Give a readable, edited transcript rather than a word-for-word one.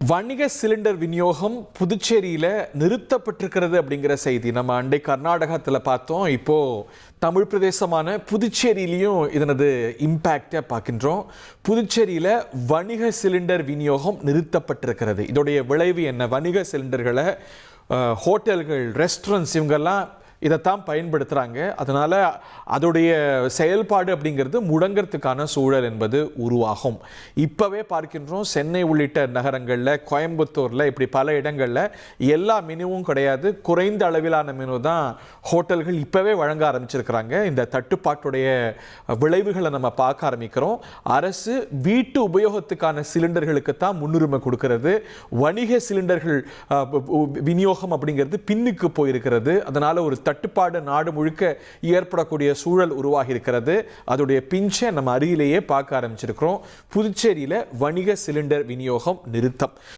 வணிக சிலிண்டர் விநியோகம் புதுச்சேரியில் நிறுத்தப்பட்டிருக்கிறது அப்படிங்கிற செய்தி நம்ம அண்டை கர்நாடகத்தில் பார்த்தோம். இப்போது தமிழ் பிரதேசமான புதுச்சேரியிலையும் இதனது இம்பேக்டை பார்க்கின்றோம். புதுச்சேரியில் வணிக சிலிண்டர் விநியோகம் நிறுத்தப்பட்டிருக்கிறது. இதோடைய விளைவு என்ன? வணிக சிலிண்டர்களை ஹோட்டல்கள், ரெஸ்டாரண்ட்ஸ் இவங்கெல்லாம் இதைத்தான் பயன்படுத்துகிறாங்க. அதனால் அதோடைய செயல்பாடு அப்படிங்கிறது முடங்கிறதுக்கான சூழல் என்பது உருவாகும். இப்போவே பார்க்கின்றோம், சென்னை உள்ளிட்ட நகரங்களில், கோயம்புத்தூரில், இப்படி பல இடங்களில் எல்லா மெனுவும் கிடையாது. குறைந்த அளவிலான மெனு தான் ஹோட்டல்கள் இப்போவே வழங்க ஆரம்பிச்சிருக்கிறாங்க. இந்த தட்டுப்பாட்டுடைய விளைவுகளை நம்ம பார்க்க ஆரம்பிக்கிறோம். அரசு வீட்டு உபயோகத்துக்கான சிலிண்டர்களுக்கு தான் முன்னுரிமை கொடுக்கிறது. வணிக சிலிண்டர்கள் விநியோகம் அப்படிங்கிறது பின்னுக்கு போயிருக்கிறது. அதனால் ஒரு தட்டுப்பாடு நாடு முழுக்க ஏற்படக்கூடிய சூழல் உருவாகி இருக்கிறது. அதோடைய பிஞ்சை நம்ம அருகிலேயே பார்க்க ஆரம்பிச்சிருக்கிறோம். புதுச்சேரியில் வணிக சிலிண்டர் விநியோகம் நிறுத்தம்.